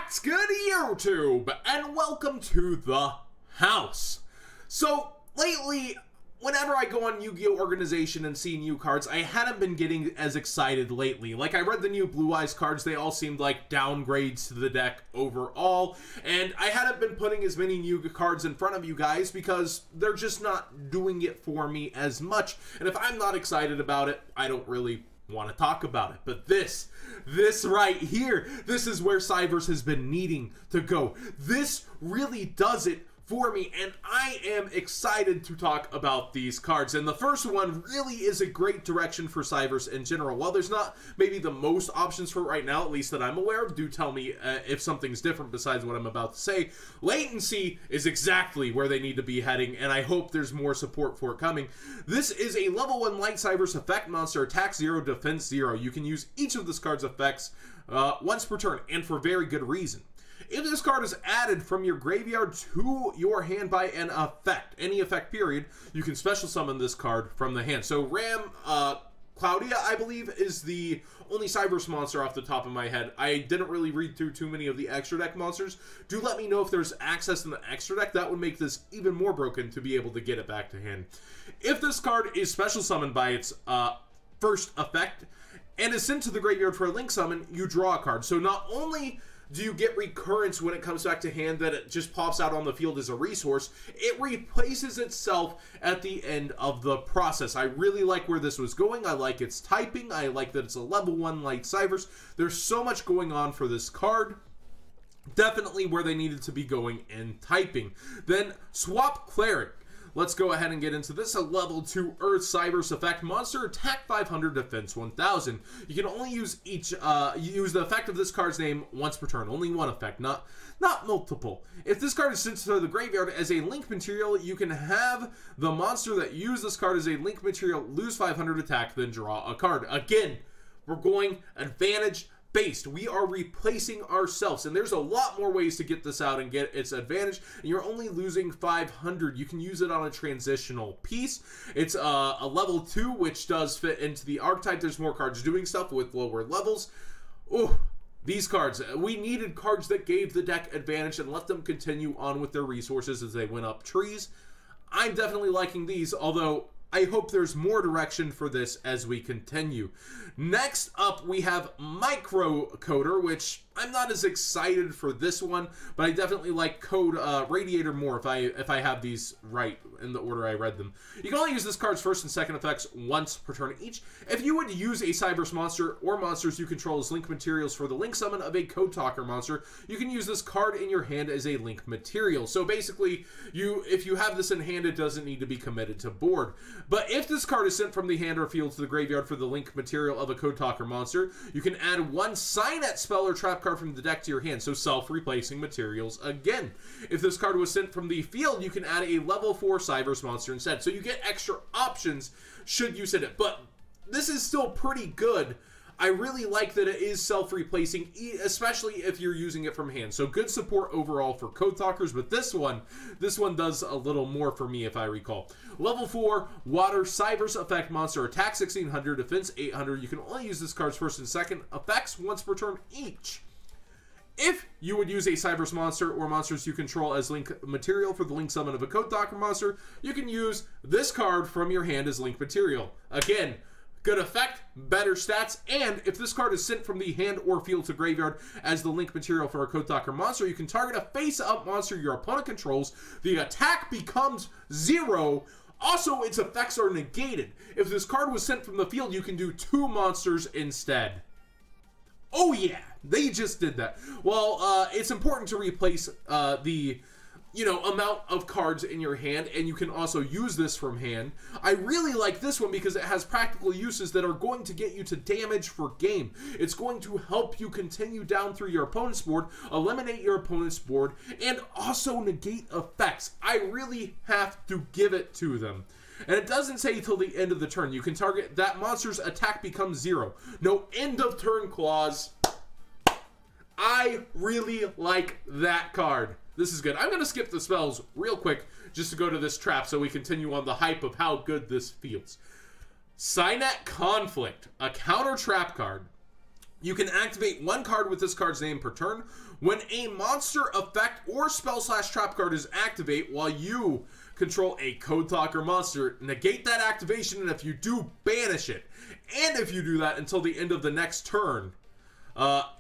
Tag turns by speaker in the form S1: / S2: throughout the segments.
S1: What's good, YouTube? And welcome to the house. So, lately, whenever I go on Yu-Gi-Oh! Organization and see new cards, I hadn't been getting as excited lately. Like, I read the new Blue Eyes cards, they all seemed like downgrades to the deck overall, and I hadn't been putting as many new cards in front of you guys because they're just not doing it for me as much, and if I'm not excited about it, I don't really want to talk about it. But this right here, this is where Cyberse has been needing to go. This really does it for me, and I am excited to talk about these cards. And the first one really is a great direction for Cyberse in general. While there's not maybe the most options for it right now, at least that I'm aware of, do tell me if something's different besides what I'm about to say. Latency is exactly where they need to be heading, and I hope there's more support for it coming. This is a level 1 light Cyberse effect monster, attack 0, defense 0. You can use each of this card's effects once per turn, and for very good reason. If this card is added from your graveyard to your hand by an effect, any effect period, you can special summon this card from the hand. So Ram Claudia, I believe, is the only Cyberse monster off the top of my head. I didn't really read through too many of the extra deck monsters. Do let me know if there's access in the extra deck. That would make this even more broken to be able to get it back to hand. If this card is special summoned by its first effect and is sent to the graveyard for a link summon, you draw a card. So not only do you get recurrence when it comes back to hand, that it just pops out on the field as a resource, it replaces itself at the end of the process. I really like where this was going. I like its typing. I like that it's a level 1 light Cyberse. There's so much going on for this card. Definitely where they needed to be going in typing. Then Swap Cleric. Let's go ahead and get into this. A level 2 Earth Cyberse effect monster, attack 500, defense 1000. You can only use use the effect of this card's name once per turn. Only one effect, not multiple. If this card is sent to the graveyard as a link material, you can have the monster that used this card as a link material lose 500 attack, then draw a card. Again, we're going advantage based. We are replacing ourselves, and there's a lot more ways to get this out and get its advantage, and you're only losing 500. You can use it on a transitional piece. It's a level 2, which does fit into the archetype. There's more cards doing stuff with lower levels. Oh, these cards, we needed cards that gave the deck advantage and let them continue on with their resources as they went up trees. I'm definitely liking these, although I hope there's more direction for this as we continue. Next up, we have Micro Coder, which I'm not as excited for this one, but I definitely like Code Radiator more if I have these right in the order I read them. You can only use this card's first and second effects once per turn each. If you would use a Cyberse monster or monsters you control as link materials for the link summon of a Code Talker monster, you can use this card in your hand as a link material. So basically, if you have this in hand, it doesn't need to be committed to board. But if this card is sent from the hand or field to the graveyard for the link material of a Code Talker monster, you can add one Signet spell or trap card from the deck to your hand, so self-replacing materials again. If this card was sent from the field, you can add a level 4 Cyberse monster instead, so you get extra options should you send it. But this is still pretty good. I really like that it is self-replacing, especially if you're using it from hand. So good support overall for Code Talkers, but this one does a little more for me if I recall. Level 4 Water Cyberse effect monster, attack 1600, defense 800. You can only use this card's first and second effects once per turn each. If you would use a Cyberse monster or monsters you control as link material for the link summon of a Code Talker monster, you can use this card from your hand as link material. Again, good effect, better stats, and if this card is sent from the hand or field to graveyard as the link material for a Code Talker monster, you can target a face-up monster your opponent controls. The attack becomes 0. Also, its effects are negated. If this card was sent from the field, you can do 2 monsters instead. Oh yeah, they just did that. Well, it's important to replace the amount of cards in your hand, and you can also use this from hand. I really like this one because it has practical uses that are going to get you to damage for game. It's going to help you continue down through your opponent's board, eliminate your opponent's board, and also negate effects. I really have to give it to them. And it doesn't say till the end of the turn. You can target that monster's attack becomes 0. No end of turn clause. I really like that card. This is good. I'm going to skip the spells real quick just to go to this trap so we continue on the hype of how good this feels. Signet Conflict, a counter trap card. You can activate one card with this card's name per turn. When a monster effect or spell/trap card is activate while you control a Code Talker monster, negate that activation, and if you do, banish it. And if you do that until the end of the next turn,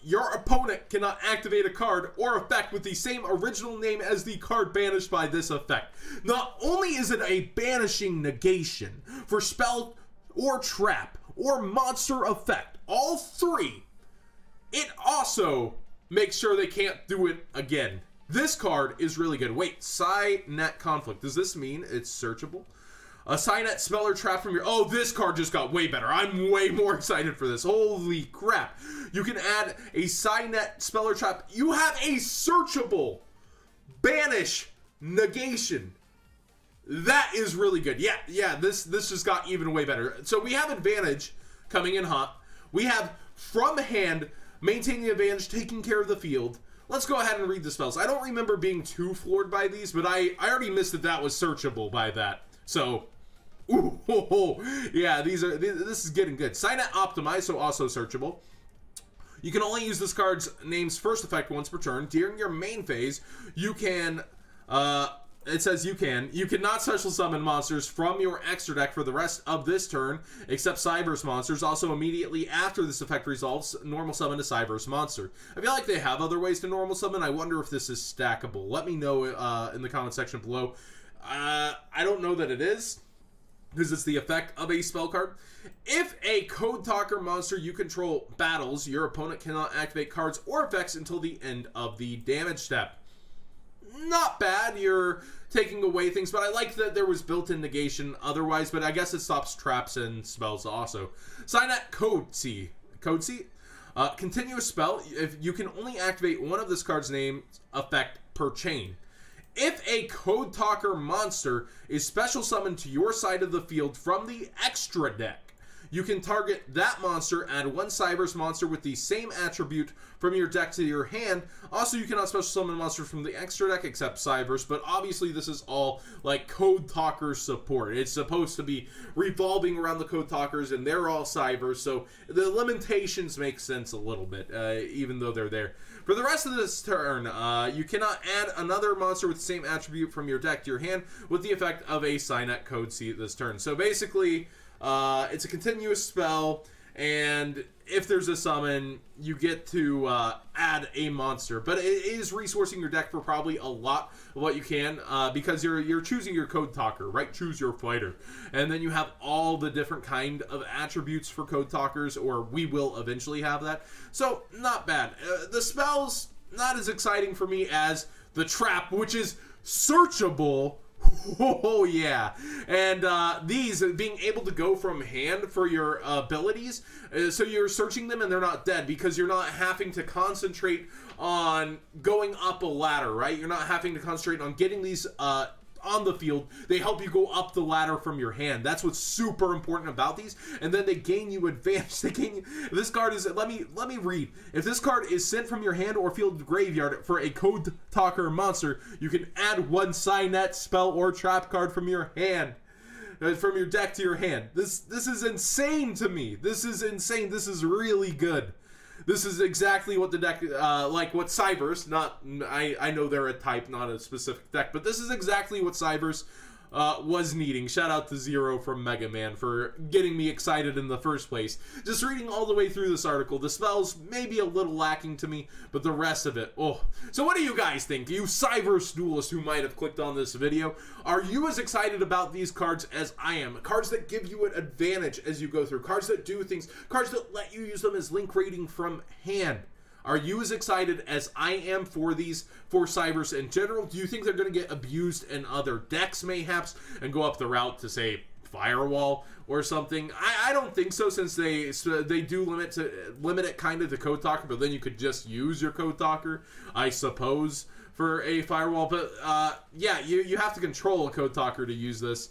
S1: your opponent cannot activate a card or effect with the same original name as the card banished by this effect. Not only is it a banishing negation for spell or trap or monster effect, all three, it also makes sure they can't do it again. This card is really good. Wait, Psynet Conflict. Does this mean it's searchable? A Psynet spell or trap from your... Oh, this card just got way better. I'm way more excited for this. Holy crap. You can add a Psynet spell or trap. You have a searchable banish negation. That is really good. Yeah, this just got even way better. So we have advantage coming in hot. We have from hand, maintaining the advantage, taking care of the field. Let's go ahead and read the spells. I don't remember being too floored by these, but I already missed that was searchable by that. So, yeah, this is getting good. Psynet Optimize, so also searchable. You can only use this card's name's first effect once per turn. During your main phase, you can, it says you cannot special summon monsters from your extra deck for the rest of this turn, except Cyberse monsters. Also, immediately after this effect resolves, normal summon a Cyberse monster. I feel like they have other ways to normal summon. I wonder if this is stackable. Let me know in the comment section below. I don't know that it is, because it's the effect of a spell card. If a Code Talker monster you control battles, your opponent cannot activate cards or effects until the end of the damage step. Not bad, you're taking away things, but I like that there was built-in negation otherwise, but I guess it stops traps and spells also. Psynet Codesy. Continuous spell. If you can only activate one of this card's name effect per chain. If a Code Talker monster is special summoned to your side of the field from the extra deck, you can target that monster, add one Cyberse monster with the same attribute from your deck to your hand. Also, you cannot special summon monsters from the extra deck except Cyberse, but obviously this is all like Code Talker support. It's supposed to be revolving around the Code Talkers, and they're all Cyberse, so the limitations make sense a little bit, even though they're there. For the rest of this turn, you cannot add another monster with the same attribute from your deck to your hand with the effect of a Psynet Codesy this turn. So basically, it's a continuous spell, and if there's a summon, you get to add a monster. But it is resourcing your deck for probably a lot of what you can, because you're choosing your Code Talker, right? Choose your fighter. And then you have all the different kind of attributes for Code Talkers, or we will eventually have that. So, not bad. The spells, not as exciting for me as the trap, which is searchable. Oh yeah, and these being able to go from hand for your abilities, so you're searching them and they're not dead because you're not having to concentrate on going up a ladder, right? You're not having to concentrate on getting these on the field. They help you go up the ladder from your hand. That's what's super important about these. And then they gain you advantage. They gain you, this card is, let me read. If this card is sent from your hand or field graveyard for a Code Talker monster, you can add one Psynet spell or trap card from your hand, from your deck to your hand. This is insane to me. This is insane. This is really good. This is exactly what the deck, like what Cyberse, I know they're a type, not a specific deck, but this is exactly what Cyberse was needing. Shout out to Zero from Mega Man for getting me excited in the first place. Just reading all the way through this article, the spells may be a little lacking to me, but the rest of it, oh. So what do you guys think? You Cyberse duelists who might have clicked on this video, are you as excited about these cards as I am? Cards that give you an advantage as you go through, cards that do things, cards that let you use them as link rating from hand. Are you as excited as I am for these, for Cyberse in general? Do you think they're going to get abused in other decks, mayhaps, and go up the route to, say, Firewall or something? I don't think so, since they do limit it kind of to Code Talker, but then you could just use your Code Talker, I suppose, for a Firewall. But, yeah, you have to control a Code Talker to use this.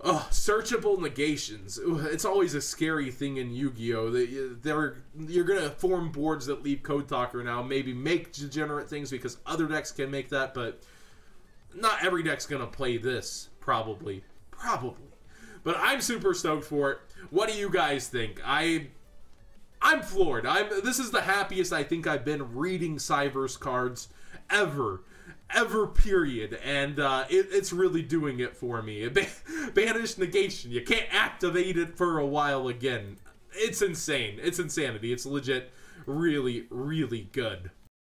S1: Oh, searchable negations. It's always a scary thing in Yu-Gi-Oh! You're going to form boards that leave Code Talker now. Maybe make degenerate things because other decks can make that, but not every deck's going to play this, probably. But I'm super stoked for it. What do you guys think? I'm floored. This is the happiest I think I've been reading Cyberse cards ever, period. And it's really doing it for me. Banish negation. You can't activate it for a while again. It's insane. It's insanity. It's legit really, really good.